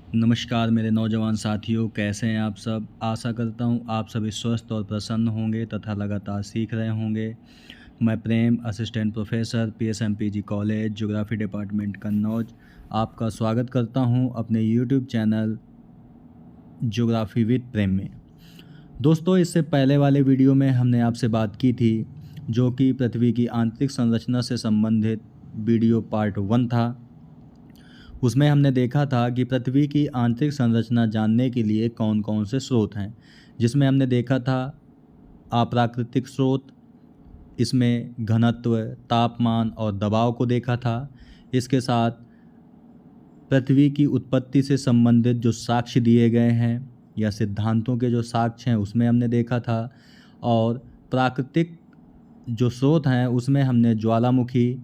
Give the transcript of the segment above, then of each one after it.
नमस्कार मेरे नौजवान साथियों, कैसे हैं आप सब? आशा करता हूँ आप सभी स्वस्थ और प्रसन्न होंगे तथा लगातार सीख रहे होंगे। मैं Prem, assistant professor, PSMPG college, geography department Kannauj, आपका स्वागत करता हूँ अपने YouTube channel geography with Prem में। दोस्तों, इससे पहले वाले वीडियो में हमने आपसे बात की थी, जो कि पृथ्वी की आंतरिक संरचना से संबंधित वीडियो पार्ट 1 था। उसमें हमने देखा था कि पृथ्वी की आंतरिक संरचना जानने के लिए कौन कौन से स्रोत हैं, जिसमें हमने देखा था अप्राकृतिक स्रोत, इसमें घनत्व, तापमान और दबाव को देखा था। इसके साथ पृथ्वी की उत्पत्ति से संबंधित जो साक्ष्य दिए गए हैं या सिद्धांतों के जो साक्ष्य हैं उसमें हमने देखा था। और प्राकृतिक जो स्रोत हैं उसमें हमने ज्वालामुखी,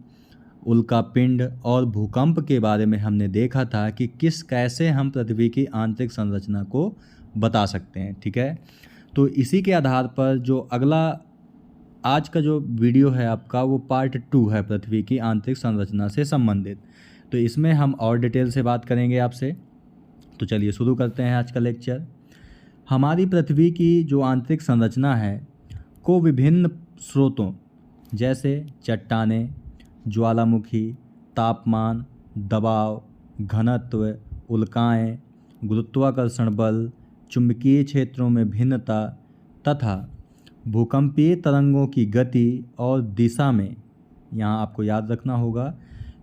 उल्कापिंड और भूकंप के बारे में हमने देखा था कि कैसे हम पृथ्वी की आंतरिक संरचना को बता सकते हैं। ठीक है, तो इसी के आधार पर जो अगला आज का जो वीडियो है आपका, वो पार्ट 2 है पृथ्वी की आंतरिक संरचना से संबंधित। तो इसमें हम और डिटेल से बात करेंगे आपसे। तो चलिए शुरू करते हैं आज का लेक्चर। हमारी पृथ्वी की जो आंतरिक संरचना है को विभिन्न स्रोतों जैसे चट्टानें, ज्वालामुखी, तापमान, दबाव, घनत्व, उल्काएं, गुरुत्वाकर्षण बल, चुंबकीय क्षेत्रों में भिन्नता तथा भूकंपीय तरंगों की गति और दिशा में, यहाँ आपको याद रखना होगा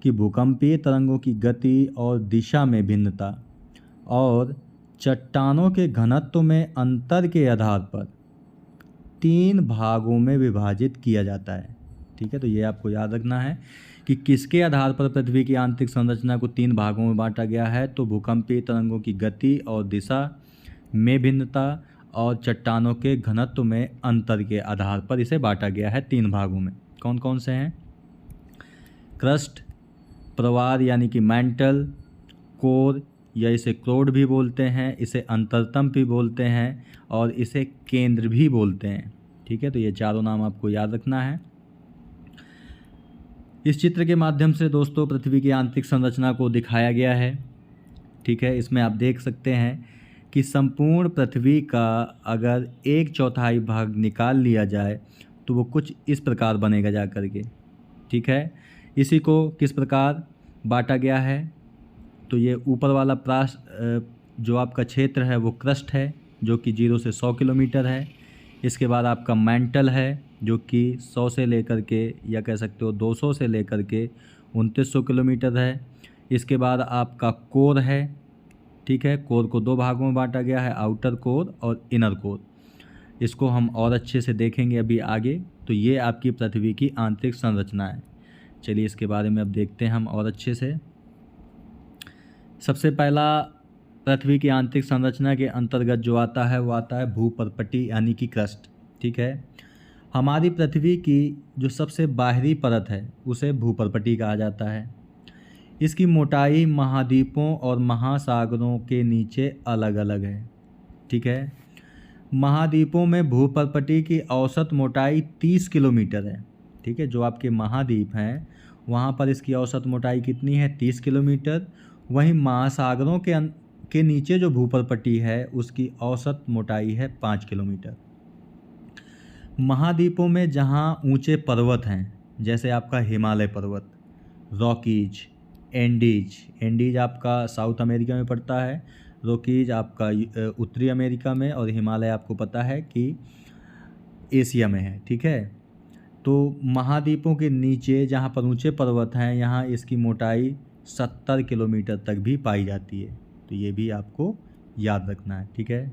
कि भूकंपीय तरंगों की गति और दिशा में भिन्नता और चट्टानों के घनत्व में अंतर के आधार पर 3 भागों में विभाजित किया जाता है। ठीक है, तो ये आपको याद रखना है कि किसके आधार पर पृथ्वी की आंतरिक संरचना को 3 भागों में बांटा गया है। तो भूकंपीय तरंगों की गति और दिशा में भिन्नता और चट्टानों के घनत्व में अंतर के आधार पर इसे बांटा गया है 3 भागों में। कौन कौन से हैं? क्रस्ट, प्रवार यानी कि मैंटल, कोर या इसे क्रोड भी बोलते हैं, इसे अंतरतम भी बोलते हैं और इसे केंद्र भी बोलते हैं। ठीक है, तो ये चारों नाम आपको याद रखना है। इस चित्र के माध्यम से दोस्तों पृथ्वी की आंतरिक संरचना को दिखाया गया है। ठीक है, इसमें आप देख सकते हैं कि संपूर्ण पृथ्वी का अगर 1/4 भाग निकाल लिया जाए तो वो कुछ इस प्रकार बनेगा जा करके। ठीक है, इसी को किस प्रकार बांटा गया है? तो ये ऊपर वाला जो आपका क्षेत्र है वो क्रस्ट है, जो कि 0 से 100 किलोमीटर है। इसके बाद आपका मैंटल है, जो कि 100 से लेकर के या कह सकते हो 200 से लेकर के 2900 किलोमीटर है। इसके बाद आपका कोर है। ठीक है, कोर को 2 भागों में बांटा गया है, आउटर कोर और इनर कोर। इसको हम और अच्छे से देखेंगे अभी आगे। तो ये आपकी पृथ्वी की आंतरिक संरचना है। चलिए इसके बारे में अब देखते हैं हम और अच्छे से। सबसे पहला पृथ्वी की आंतरिक संरचना के अंतर्गत जो आता है वो आता है भूपर्पटी यानी कि क्रस्ट। ठीक है, हमारी पृथ्वी की जो सबसे बाहरी परत है उसे भूपर्पटी कहा जाता है। इसकी मोटाई महाद्वीपों और महासागरों के नीचे अलग अलग है। ठीक है, महाद्वीपों में भूपर्पटी की औसत मोटाई 30 किलोमीटर है। ठीक है, जो आपके महाद्वीप हैं वहाँ पर इसकी औसत मोटाई कितनी है? 30 किलोमीटर। वहीं महासागरों के नीचे जो भूपर्पटी है उसकी औसत मोटाई है 5 किलोमीटर। महाद्वीपों में जहाँ ऊंचे पर्वत हैं, जैसे आपका हिमालय पर्वत, रॉकीज, एंडीज आपका साउथ अमेरिका में पड़ता है, रॉकीज आपका उत्तरी अमेरिका में, और हिमालय आपको पता है कि एशिया में है। ठीक है, तो महाद्वीपों के नीचे जहाँ पर ऊंचे पर्वत हैं यहाँ इसकी मोटाई 70 किलोमीटर तक भी पाई जाती है। तो ये भी आपको याद रखना है। ठीक है,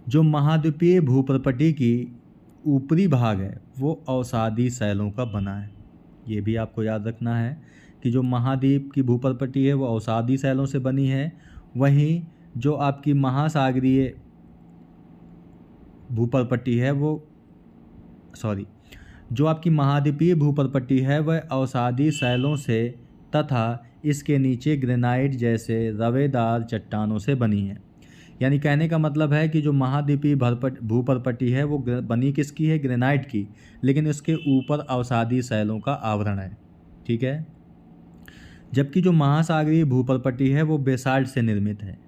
जो महाद्वीपीय भूपर्पटी की ऊपरी भाग है वो अवसादी शैलों का बना है। ये भी आपको याद रखना है कि जो महाद्वीप की भूपर्पटी है वो अवसादी शैलों से बनी है। वहीं जो आपकी महासागरीय भूपर्पटी है जो आपकी महाद्वीपीय भूपर्पटी है वह अवसादी शैलों से तथा इसके नीचे ग्रेनाइट जैसे रवेदार चट्टानों से बनी है। यानी कहने का मतलब है कि जो महाद्वीपीय भूपर्पटी है वो बनी किसकी है? ग्रेनाइट की, लेकिन इसके ऊपर अवसादी शैलों का आवरण है। ठीक है, जबकि जो महासागरीय भूपर्पटी है वो बेसाल्ट से निर्मित है।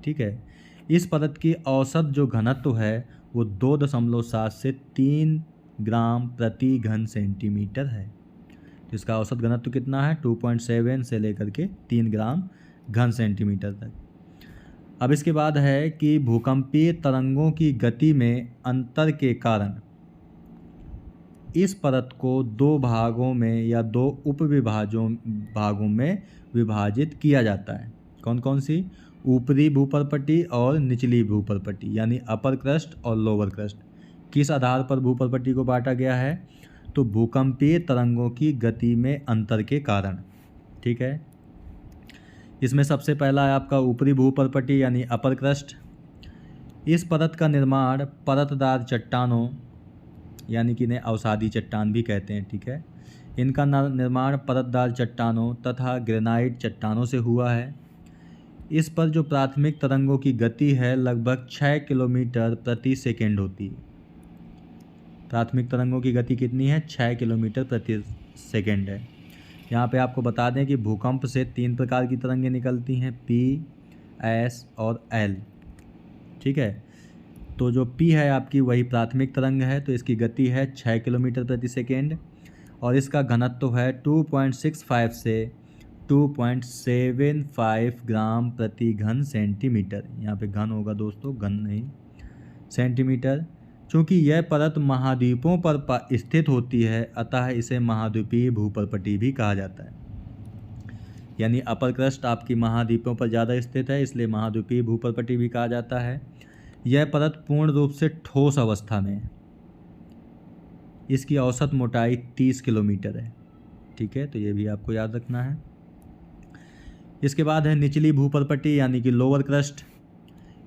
ठीक है, इस परत की औसत जो घनत्व है वो 2.7 से 3 ग्राम प्रति घन सेंटीमीटर है। तो इसका औसत घनत्व कितना है? 2.7 से लेकर के 3 ग्राम घन सेंटीमीटर तक। अब इसके बाद है कि भूकंपीय तरंगों की गति में अंतर के कारण इस परत को दो भागों में या दो भागों में विभाजित किया जाता है। कौन कौन सी? ऊपरी भूपर्पटी और निचली भूपर्पटी, यानी अपर क्रस्ट और लोअर क्रस्ट। किस आधार पर भूपर्पटी को बांटा गया है? तो भूकंपीय तरंगों की गति में अंतर के कारण। ठीक है, इसमें सबसे पहला है आपका ऊपरी भूपर्पटी यानी अपर क्रस्ट। इस परत का निर्माण परतदार चट्टानों यानी कि इन्हें अवसादी चट्टान भी कहते हैं। ठीक है, इनका निर्माण परतदार चट्टानों तथा ग्रेनाइट चट्टानों से हुआ है। इस पर जो प्राथमिक तरंगों की गति है लगभग 6 किलोमीटर प्रति सेकेंड होती है। प्राथमिक तरंगों की गति कितनी है? 6 किलोमीटर प्रति सेकेंड है। यहाँ पे आपको बता दें कि भूकंप से 3 प्रकार की तरंगें निकलती हैं, P, S और L। ठीक है, तो जो P है आपकी वही प्राथमिक तरंग है, तो इसकी गति है 6 किलोमीटर प्रति सेकेंड और इसका घनत्व है 2.65 से 2.75 ग्राम प्रति घन सेंटीमीटर। यहाँ पे घन होगा दोस्तों, घन नहीं, सेंटीमीटर। चूँकि यह परत महाद्वीपों पर स्थित होती है अतः इसे महाद्वीपीय भूपर्पटी भी कहा जाता है। यानी अपर क्रस्ट आपकी महाद्वीपों पर ज़्यादा स्थित है, इसलिए महाद्वीपीय भूपर्पटी भी कहा जाता है। यह परत पूर्ण रूप से ठोस अवस्था में है। इसकी औसत मोटाई 30 किलोमीटर है। ठीक है, तो ये भी आपको याद रखना है। इसके बाद है निचली भूपर्पटी यानी कि लोअर क्रस्ट।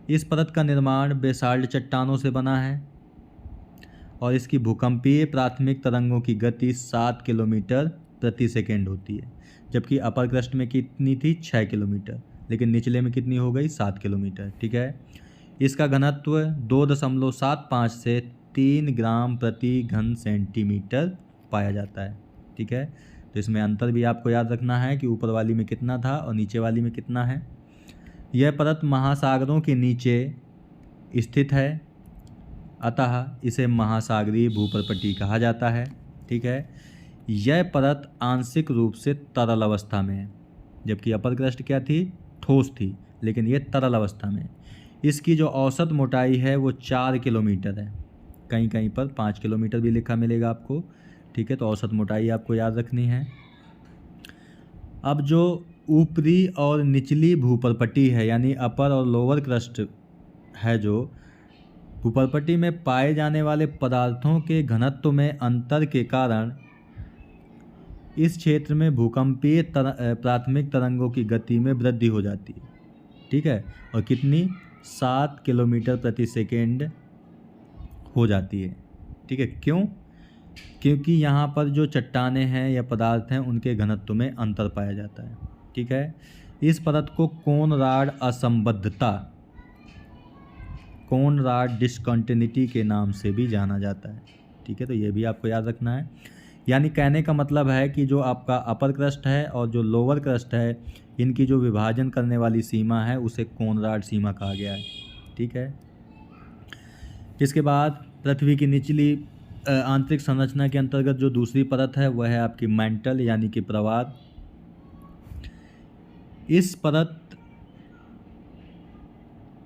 इस परत का निर्माण बेसाल्ट चट्टानों से बना है और इसकी भूकंपीय प्राथमिक तरंगों की गति 7 किलोमीटर प्रति सेकेंड होती है, जबकि अपर क्रस्ट में कितनी थी? 6 किलोमीटर, लेकिन निचले में कितनी हो गई? 7 किलोमीटर। ठीक है, इसका घनत्व 2.75 से 3 ग्राम प्रति घन सेंटीमीटर पाया जाता है। ठीक है, तो इसमें अंतर भी आपको याद रखना है कि ऊपर वाली में कितना था और नीचे वाली में कितना है। यह परत महासागरों के नीचे स्थित है अतः इसे महासागरीय भूपर्पटी कहा जाता है। ठीक है, यह परत आंशिक रूप से तरल अवस्था में है, जबकि अपर क्रस्ट क्या थी? ठोस थी, लेकिन यह तरल अवस्था में है। इसकी जो औसत मोटाई है वो 4 किलोमीटर है, कहीं कहीं पर 5 किलोमीटर भी लिखा मिलेगा आपको। ठीक है, तो औसत मोटाई आपको याद रखनी है। अब जो ऊपरी और निचली भूपर्पटी है यानी अपर और लोअर क्रस्ट है, जो भूपर्पटी में पाए जाने वाले पदार्थों के घनत्व में अंतर के कारण इस क्षेत्र में भूकंपीय प्राथमिक तरंगों की गति में वृद्धि हो जाती है। ठीक है, और कितनी? 7 किलोमीटर प्रति सेकेंड हो जाती है। ठीक है, क्यों? क्योंकि यहाँ पर जो चट्टानें हैं या पदार्थ हैं उनके घनत्व में अंतर पाया जाता है। ठीक है, इस परत को कोनराड असंबद्धता, कोनराड डिसकंटिन्यूटी के नाम से भी जाना जाता है। ठीक है, तो ये भी आपको याद रखना है। यानी कहने का मतलब है कि जो आपका अपर क्रस्ट है और जो लोअर क्रस्ट है इनकी जो विभाजन करने वाली सीमा है उसे कोनराड सीमा कहा गया है। ठीक है, इसके बाद पृथ्वी की निचली आंतरिक संरचना के अंतर्गत जो दूसरी परत है वह है आपकी मैंटल यानी कि प्रवाद। इस परत,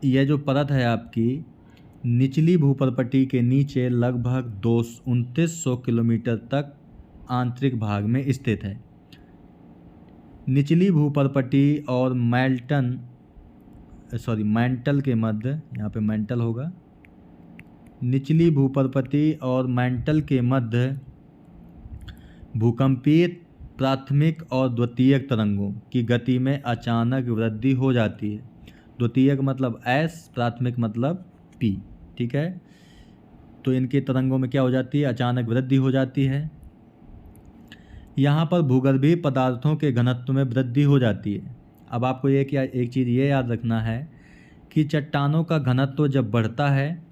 यह जो परत है आपकी निचली भूपर्पटी के नीचे लगभग 2900 किलोमीटर तक आंतरिक भाग में स्थित है। निचली भूपर्पटी और मैंटल के मध्य, यहाँ पे मैंटल होगा, निचली भूपर्पटी और मैंटल के मध्य भूकंपीय प्राथमिक और द्वितीयक तरंगों की गति में अचानक वृद्धि हो जाती है। द्वितीयक मतलब S, प्राथमिक मतलब P। ठीक है, तो इनके तरंगों में क्या हो जाती है? अचानक वृद्धि हो जाती है। यहाँ पर भूगर्भीय पदार्थों के घनत्व में वृद्धि हो जाती है। अब आपको एक चीज़ ये याद रखना है कि चट्टानों का घनत्व जब बढ़ता है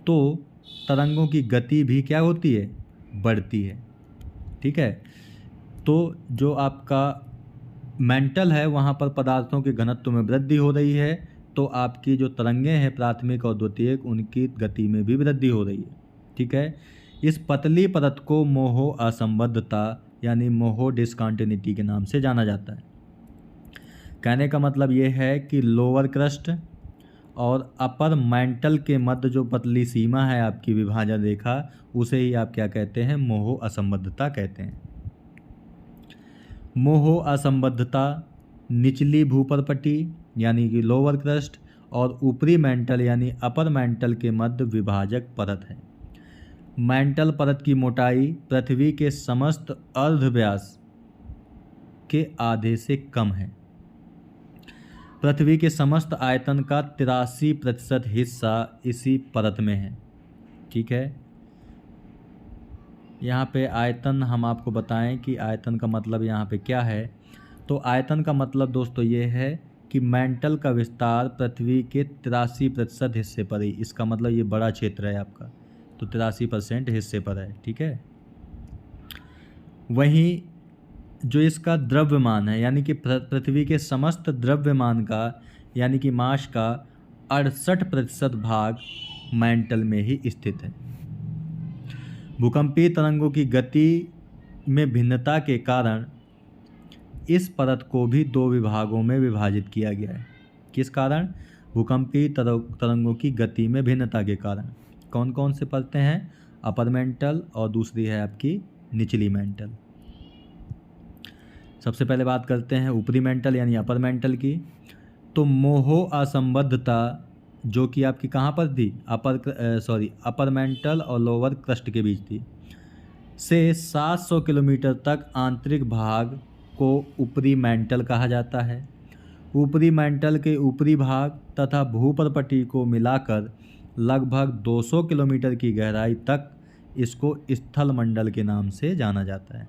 तो तरंगों की गति भी क्या होती है? बढ़ती है। ठीक है, तो जो आपका मेंटल है वहाँ पर पदार्थों के घनत्व में वृद्धि हो रही है, तो आपकी जो तरंगें हैं प्राथमिक और द्वितीयक उनकी गति में भी वृद्धि हो रही है। ठीक है। इस पतली परत को मोहो असंबद्धता यानी मोहो डिस्कंटिन्यूटी के नाम से जाना जाता है। कहने का मतलब ये है कि लोअर क्रस्ट और अपर मेंटल के मध्य जो पतली सीमा है आपकी विभाजन रेखा, उसे ही आप क्या कहते हैं, मोहो असंबद्धता कहते हैं। मोहो असंबद्धता निचली भूपरपटी यानी कि लोअर क्रस्ट और ऊपरी मेंटल यानी अपर मेंटल के मध्य विभाजक परत है। मेंटल परत की मोटाई पृथ्वी के समस्त अर्धव्यास के आधे से कम है। पृथ्वी के समस्त आयतन का 83% हिस्सा इसी परत में है। ठीक है। यहाँ पे आयतन हम आपको बताएं कि आयतन का मतलब यहाँ पे क्या है। तो आयतन का मतलब दोस्तों ये है कि मेंटल का विस्तार पृथ्वी के 83% हिस्से पर ही, इसका मतलब ये बड़ा क्षेत्र है आपका, तो 83% हिस्से पर है। ठीक है। वहीं जो इसका द्रव्यमान है यानी कि पृथ्वी के समस्त द्रव्यमान का यानी कि मास का 68% भाग मेंटल में ही स्थित है। भूकंपीय तरंगों की गति में भिन्नता के कारण इस परत को भी दो विभागों में विभाजित किया गया है। किस कारण? भूकंपीय तरंगों की गति में भिन्नता के कारण। कौन कौन से परतें हैं? अपर मेंटल और दूसरी है आपकी निचली मेंटल। सबसे पहले बात करते हैं ऊपरी मेंटल यानी अपर मेंटल की। तो मोहो असंबद्धता जो कि आपकी कहाँ पर थी? अपर मेंटल और लोअर क्रस्ट के बीच थी, से 700 किलोमीटर तक आंतरिक भाग को ऊपरी मेंटल कहा जाता है। ऊपरी मेंटल के ऊपरी भाग तथा भूपरपटी को मिलाकर लगभग 200 किलोमीटर की गहराई तक इसको स्थल मंडल के नाम से जाना जाता है।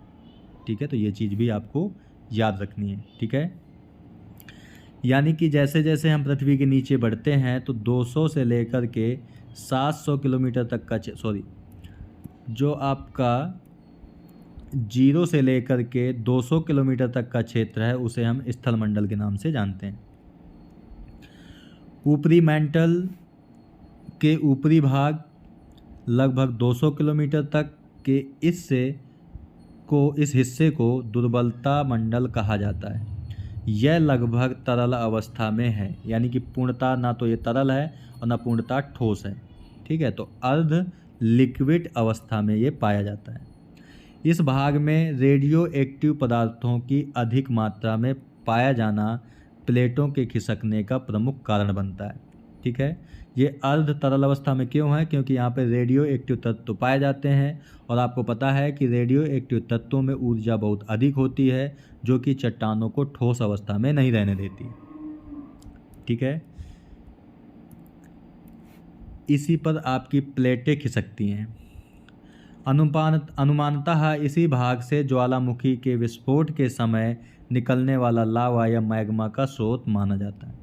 ठीक है। तो ये चीज़ भी आपको याद रखनी है। ठीक है। यानी कि जैसे जैसे हम पृथ्वी के नीचे बढ़ते हैं तो 200 से लेकर के 700 किलोमीटर तक का जो आपका 0 से लेकर के 200 किलोमीटर तक का क्षेत्र है उसे हम स्थल मंडल के नाम से जानते हैं। ऊपरी मेंटल के ऊपरी भाग लगभग 200 किलोमीटर तक के इस हिस्से को दुर्बलता मंडल कहा जाता है। यह लगभग तरल अवस्था में है, यानी कि पूर्णता ना तो ये तरल है और ना पूर्णता ठोस है। ठीक है। तो अर्ध लिक्विड अवस्था में ये पाया जाता है। इस भाग में रेडियो एक्टिव पदार्थों की अधिक मात्रा में पाया जाना प्लेटों के खिसकने का प्रमुख कारण बनता है। ठीक है। ये अर्ध तरल अवस्था में क्यों है? क्योंकि यहाँ पे रेडियो एक्टिव तत्व पाए जाते हैं और आपको पता है कि रेडियो एक्टिव तत्वों में ऊर्जा बहुत अधिक होती है जो कि चट्टानों को ठोस अवस्था में नहीं रहने देती। ठीक है। इसी पर आपकी प्लेटें खिसकती हैं। अनुमानतः इसी भाग से ज्वालामुखी के विस्फोट के समय निकलने वाला लावा या मैग्मा का स्रोत माना जाता है।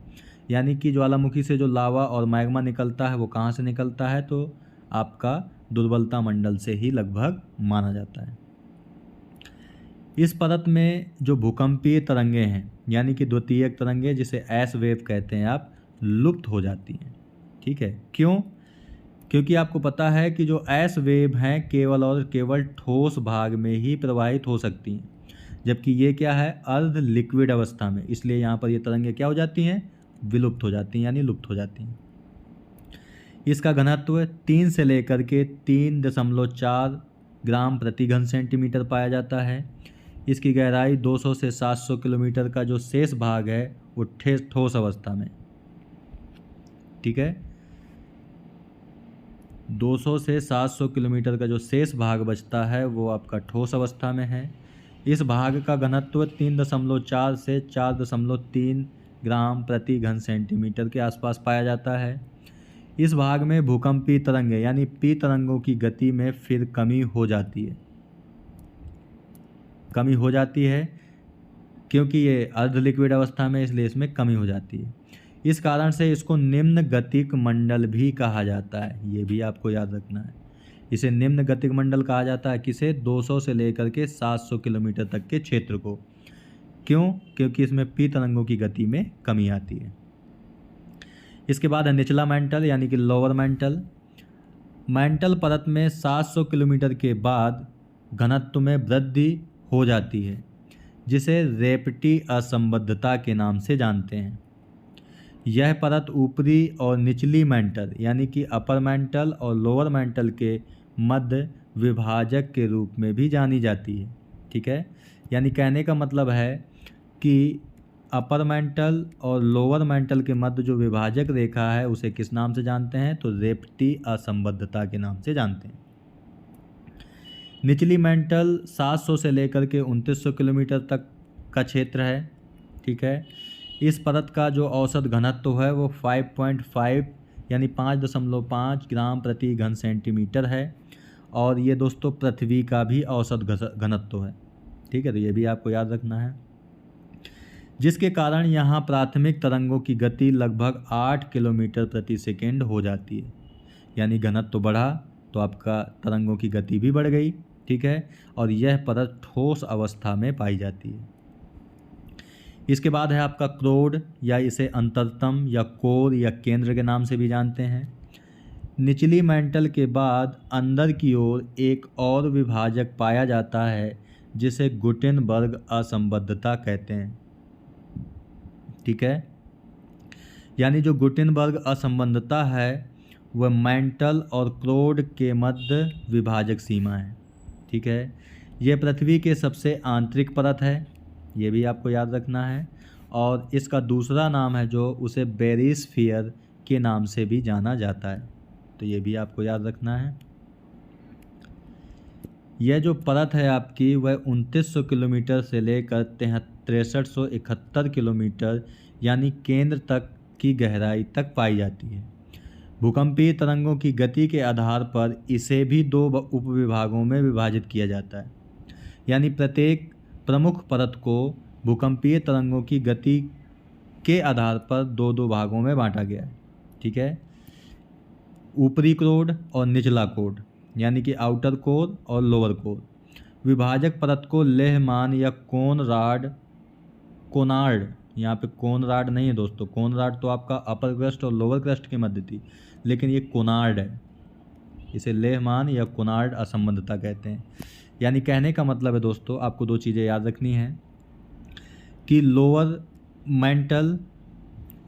यानी कि ज्वालामुखी से जो लावा और मैग्मा निकलता है वो कहाँ से निकलता है? तो आपका दुर्बलता मंडल से ही लगभग माना जाता है। इस परत में जो भूकंपीय तरंगें हैं यानी कि द्वितीयक तरंगें जिसे एस वेव कहते हैं आप, लुप्त हो जाती हैं। ठीक है। क्यों? क्योंकि आपको पता है कि जो एस वेव हैं केवल और केवल ठोस भाग में ही प्रवाहित हो सकती हैं, जबकि ये क्या है? अर्ध लिक्विड अवस्था में। इसलिए यहाँ पर ये तरंगें क्या हो जाती हैं? विलुप्त हो जाती हैं यानी लुप्त हो जाती हैं। इसका घनत्व 3 से लेकर के 3.4 ग्राम प्रति घन सेंटीमीटर पाया जाता है। इसकी गहराई 200 से 700 किलोमीटर का जो शेष भाग है वो ठोस अवस्था में। ठीक है। 200 से 700 किलोमीटर का जो शेष भाग बचता है वो आपका ठोस अवस्था में है। इस भाग का घनत्व 3.4 से 4.3 ग्राम प्रति घन सेंटीमीटर के आसपास पाया जाता है। इस भाग में भूकंपीय तरंगें यानी पी तरंगों की गति में फिर कमी हो जाती है क्योंकि ये अर्ध लिक्विड अवस्था में, इसलिए इसमें कमी हो जाती है। इस कारण से इसको निम्न गतिक मंडल भी कहा जाता है। ये भी आपको याद रखना है। इसे निम्न गतिक मंडल कहा जाता है। किसे? 200 से लेकर के 700 किलोमीटर तक के क्षेत्र को। क्यों? क्योंकि इसमें पी तरंगों की गति में कमी आती है। इसके बाद है निचला मेंटल यानी कि लोअर मेंटल। मेंटल परत में 700 किलोमीटर के बाद घनत्व में वृद्धि हो जाती है, जिसे रेपटी असंबद्धता के नाम से जानते हैं। यह परत ऊपरी और निचली मेंटल यानी कि अपर मेंटल और लोअर मेंटल के मध्य विभाजक के रूप में भी जानी जाती है। ठीक है, यानी कहने का मतलब है कि अपर मेंटल और लोअर मेंटल के मध्य जो विभाजक रेखा है उसे किस नाम से जानते हैं? तो रेपटी असंबद्धता के नाम से जानते हैं। निचली मेंटल 700 से लेकर के 2900 किलोमीटर तक का क्षेत्र है। ठीक है, इस परत का जो औसत घनत्व है वो 5.5 यानी 5.5 ग्राम प्रति घन सेंटीमीटर है, और ये दोस्तों पृथ्वी का भी औसत घनत्व है। ठीक है, तो ये भी आपको याद रखना है। जिसके कारण यहाँ प्राथमिक तरंगों की गति लगभग 8 किलोमीटर प्रति सेकेंड हो जाती है। यानी घनत्व बढ़ा तो आपका तरंगों की गति भी बढ़ गई। ठीक है, और यह परत ठोस अवस्था में पाई जाती है। इसके बाद है आपका क्रोड, या इसे अंतरतम या कोर या केंद्र के नाम से भी जानते हैं। निचली मेंटल के बाद अंदर की ओर एक और विभाजक पाया जाता है जिसे गुटेनबर्ग असंबद्धता कहते हैं। ठीक है, यानी जो गुटेनबर्ग असंबद्धता है वह मेंटल और क्रोड के मध्य विभाजक सीमा है। ठीक है, यह पृथ्वी के सबसे आंतरिक परत है, ये भी आपको याद रखना है, और इसका दूसरा नाम है जो उसे बेरिस्फीयर के नाम से भी जाना जाता है, तो ये भी आपको याद रखना है। यह जो परत है आपकी वह 2900 किलोमीटर से लेकर 6371 किलोमीटर यानी केंद्र तक की गहराई तक पाई जाती है। भूकंपीय तरंगों की गति के आधार पर इसे भी 2 उपविभागों में विभाजित किया जाता है, यानी प्रत्येक प्रमुख परत को भूकंपीय तरंगों की गति के आधार पर 2-2 भागों में बांटा गया है। ठीक है, ऊपरी कोर और निचला कोर यानी कि आउटर कोर और लोअर कोर। विभाजक परत को लेहमान या कोनार्ड, यहाँ पे कोनराड नहीं है दोस्तों, कोनराड तो आपका अपर क्रस्ट और लोअर क्रस्ट के मध्य थी, लेकिन ये कोनार्ड है, इसे लेहमान या कोनार्ड असंबद्धता कहते हैं। यानी कहने का मतलब है दोस्तों, आपको 2 चीज़ें याद रखनी है कि लोअर मेंटल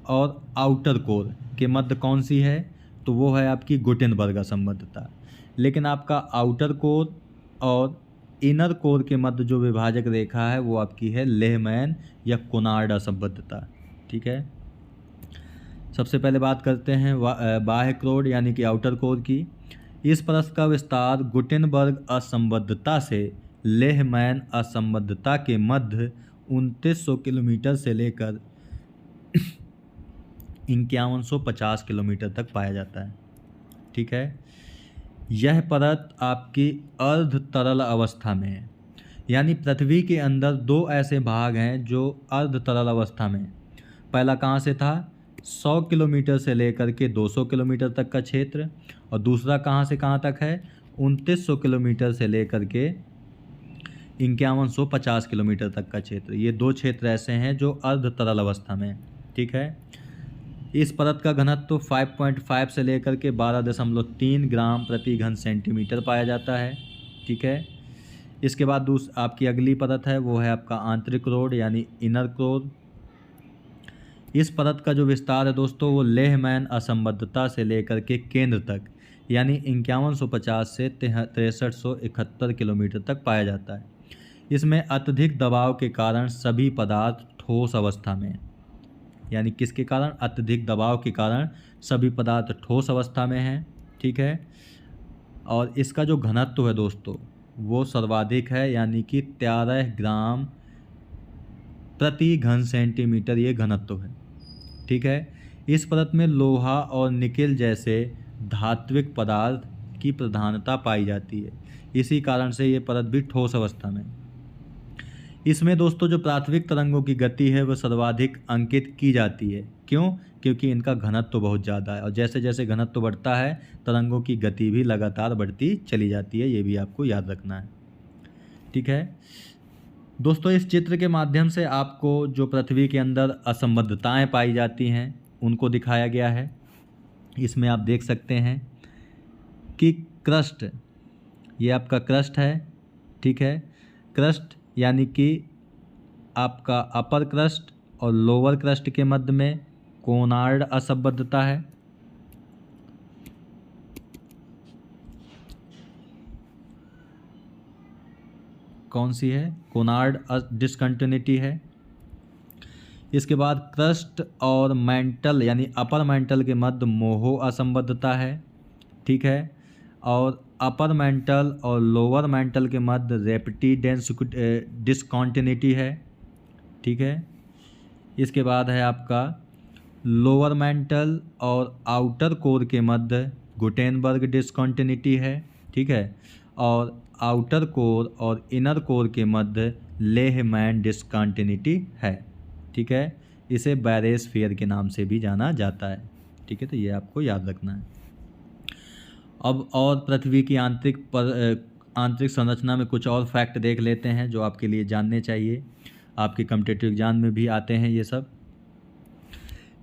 और आउटर कोर के मध्य कौन सी है, तो वो है आपकी गुटेनबर्ग असंबद्धता। लेकिन आपका आउटर कोर और इनर कोर के मध्य जो विभाजक रेखा है वो आपकी है लेहमैन या कोनार्ड असंबद्धता। ठीक है, सबसे पहले बात करते हैं बाह्य कोर यानी कि आउटर कोर की। इस परत का विस्तार गुटेनबर्ग असंबद्धता से लेहमैन असंबद्धता के मध्य 2900 किलोमीटर से लेकर 5150 किलोमीटर तक पाया जाता है। ठीक है, यह परत आपकी अर्ध तरल अवस्था में है, यानी पृथ्वी के अंदर 2 ऐसे भाग हैं जो अर्ध तरल अवस्था में। पहला कहाँ से था? 100 किलोमीटर से लेकर के 200 किलोमीटर तक का क्षेत्र, और दूसरा कहाँ से कहाँ तक है? 2900 किलोमीटर से लेकर के 5150 किलोमीटर तक का क्षेत्र। ये 2 क्षेत्र ऐसे हैं जो अर्ध तरल अवस्था में। ठीक है, इस परत का घनत्व 5.5 से लेकर के 12.3 ग्राम प्रति घन सेंटीमीटर पाया जाता है। ठीक है, इसके बाद आपकी अगली परत है वो है आपका आंतरिक कोर यानी इनर कोर। इस परत का जो विस्तार है दोस्तों वो लेहमैन असंबद्धता से लेकर के केंद्र तक यानी 5150 से 6371 किलोमीटर तक पाया जाता है। इसमें अत्यधिक दबाव के कारण सभी पदार्थ ठोस अवस्था में, यानी किसके कारण? अत्यधिक दबाव के कारण सभी पदार्थ ठोस अवस्था में हैं। ठीक है, और इसका जो घनत्व है दोस्तों वो सर्वाधिक है, यानी कि 13 ग्राम प्रति घन सेंटीमीटर ये घनत्व है। ठीक है, इस परत में लोहा और निकेल जैसे धात्विक पदार्थ की प्रधानता पाई जाती है, इसी कारण से ये परत भी ठोस अवस्था में। इसमें दोस्तों जो प्राथमिक तरंगों की गति है वह सर्वाधिक अंकित की जाती है। क्यों? क्योंकि इनका घनत्व तो बहुत ज़्यादा है और जैसे जैसे घनत्व तो बढ़ता है तरंगों की गति भी लगातार बढ़ती चली जाती है, ये भी आपको याद रखना है। ठीक है दोस्तों, इस चित्र के माध्यम से आपको जो पृथ्वी के अंदर असंबद्धताएं पाई जाती हैं उनको दिखाया गया है। इसमें आप देख सकते हैं कि क्रस्ट, ये आपका क्रस्ट है। ठीक है, क्रस्ट यानी कि आपका अपर क्रस्ट और लोअर क्रस्ट के मध्य में कोनार्ड असंबद्धता है। कौन सी है? कोनार्ड डिसकंटिन्यूटी है। इसके बाद क्रस्ट और मेंटल यानी अपर मेंटल के मध्य मोहो असंबद्धता है। ठीक है, और अपर मेंटल और लोअर मेंटल के मध्य रेप्टी डिसकंटिन्यूटी है। ठीक है, इसके बाद है आपका लोअर मेंटल और आउटर कोर के मध्य गुटेनबर्ग डिसकंटिन्यूटी है। ठीक है, और आउटर कोर और इनर कोर के मध्य लेहमैन डिसकंटिन्यूटी है। ठीक है, इसे बैरोस्फीयर के नाम से भी जाना जाता है। ठीक है, तो ये आपको याद रखना है। अब और पृथ्वी की आंतरिक संरचना में कुछ और फैक्ट देख लेते हैं जो आपके लिए जानने चाहिए, आपके कॉम्पिटिटिव एग्जाम में भी आते हैं ये सब,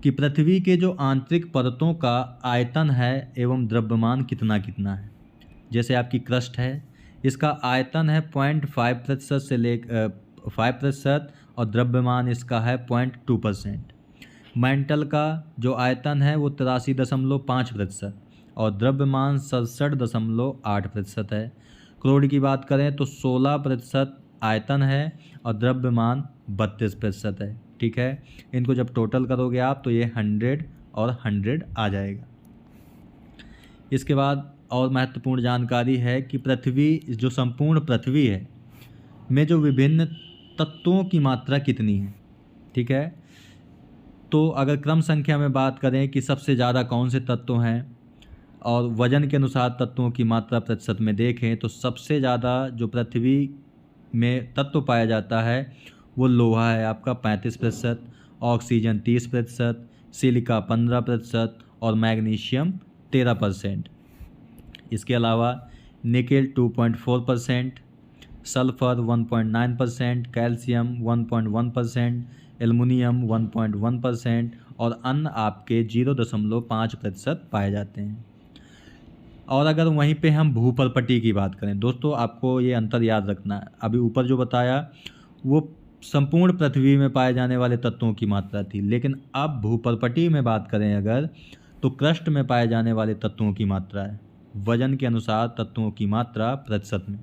कि पृथ्वी के जो आंतरिक परतों का आयतन है एवं द्रव्यमान कितना कितना है। जैसे आपकी क्रस्ट है, इसका आयतन है 0.5% से 5% और द्रव्यमान इसका है 0.2%। मेंटल का जो आयतन है वो 83.5% और द्रव्यमान 67.8% है। क्रोड की बात करें तो 16% आयतन है और द्रव्यमान 32% है। ठीक है, इनको जब टोटल करोगे आप तो ये 100 और 100 आ जाएगा। इसके बाद और महत्वपूर्ण जानकारी है कि पृथ्वी, जो संपूर्ण पृथ्वी है में जो विभिन्न तत्वों की मात्रा कितनी है। ठीक है, तो अगर क्रम संख्या में बात करें कि सबसे ज़्यादा कौन से तत्व हैं और वजन के अनुसार तत्वों की मात्रा प्रतिशत में देखें तो सबसे ज़्यादा जो पृथ्वी में तत्व पाया जाता है वो लोहा है आपका 35%, ऑक्सीजन 30%, सिलिका 15% और मैग्नीशियम 13%। इसके अलावा निकेल 2.4%, सल्फर 1.9%, कैल्शियम 1.1%, एल्युमिनियम 1.1% और अन्य आपके 0.5% पाए जाते हैं। और अगर वहीं पे हम भूपर्पटी की बात करें दोस्तों, आपको ये अंतर याद रखना है। अभी ऊपर जो बताया वो संपूर्ण पृथ्वी में पाए जाने वाले तत्वों की मात्रा थी, लेकिन अब भूपर्पटी में बात करें अगर तो क्रस्ट में पाए जाने वाले तत्वों की मात्रा है, वजन के अनुसार तत्वों की मात्रा प्रतिशत में।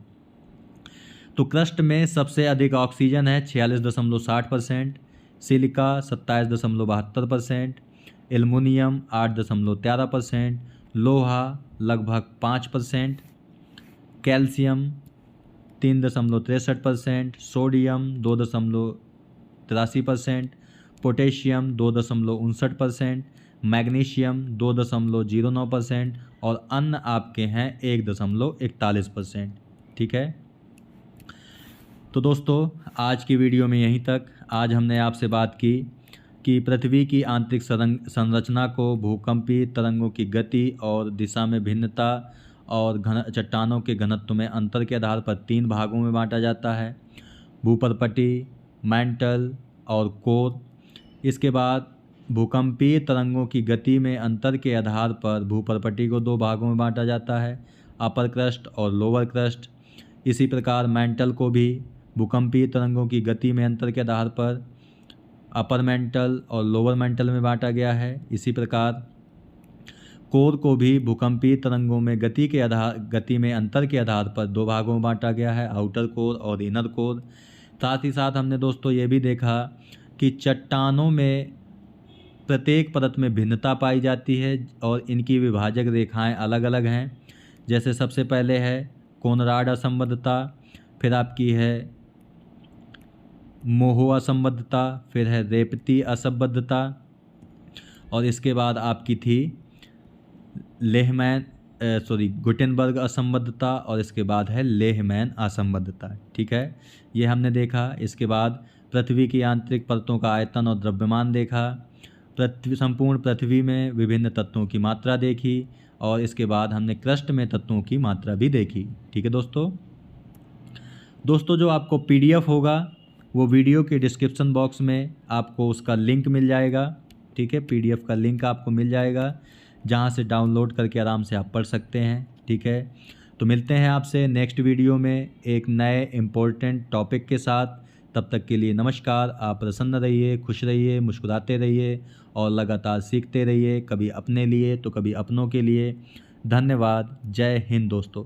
तो क्रस्ट में सबसे अधिक ऑक्सीजन है 46.60%, सिलिका 27.72%, एल्युमिनियम 8.13%, लोहा लगभग 5%, कैल्शियम 3.63%, सोडियम 2.83%, पोटेशियम 2.59%, मैग्नीशियम 2.09% और अन्य आपके हैं 1.41%। ठीक है, तो दोस्तों आज की वीडियो में यहीं तक। आज हमने आपसे बात की कि पृथ्वी की आंतरिक संरचना को भूकंपीय तरंगों की गति और दिशा में भिन्नता और चट्टानों के घनत्व में अंतर के आधार पर 3 भागों में बांटा जाता है, भूपर्पटी, मेंटल और कोर। इसके बाद भूकंपीय तरंगों की गति में अंतर के आधार पर भूपर्पटी को 2 भागों में बांटा जाता है, अपर क्रस्ट और लोअर क्रस्ट। इसी प्रकार मेंटल को भी भूकंपीय तरंगों की गति में अंतर के आधार पर अपर मेंटल और लोअर मेंटल में बांटा गया है। इसी प्रकार कोर को भी भूकंपीय तरंगों में गति में अंतर के आधार पर 2 भागों में बांटा गया है, आउटर कोर और इनर कोर। साथ ही साथ हमने दोस्तों ये भी देखा कि चट्टानों में प्रत्येक परत में भिन्नता पाई जाती है और इनकी विभाजक रेखाएं अलग अलग हैं। जैसे सबसे पहले है कोनराड असंबद्धता, फिर आपकी है मोहो असंबद्धता, फिर है रेपती असंबद्धता और इसके बाद आपकी थी लेहमैन गुटेनबर्ग असंबद्धता और इसके बाद है लेहमैन असंबद्धता। ठीक है, ये हमने देखा। इसके बाद पृथ्वी की आंतरिक परतों का आयतन और द्रव्यमान देखा। संपूर्ण पृथ्वी में विभिन्न तत्वों की मात्रा देखी और इसके बाद हमने क्रस्ट में तत्वों की मात्रा भी देखी। ठीक है दोस्तों, जो आपको PDF होगा वो वीडियो के डिस्क्रिप्शन बॉक्स में आपको उसका लिंक मिल जाएगा। ठीक है, PDF का लिंक आपको मिल जाएगा जहाँ से डाउनलोड करके आराम से आप पढ़ सकते हैं। ठीक है, तो मिलते हैं आपसे नेक्स्ट वीडियो में एक नए इम्पोर्टेंट टॉपिक के साथ। तब तक के लिए नमस्कार। आप प्रसन्न रहिए, खुश रहिए, मुस्कुराते रहिए और लगातार सीखते रहिए, कभी अपने लिए तो कभी अपनों के लिए। धन्यवाद। जय हिंद दोस्तों।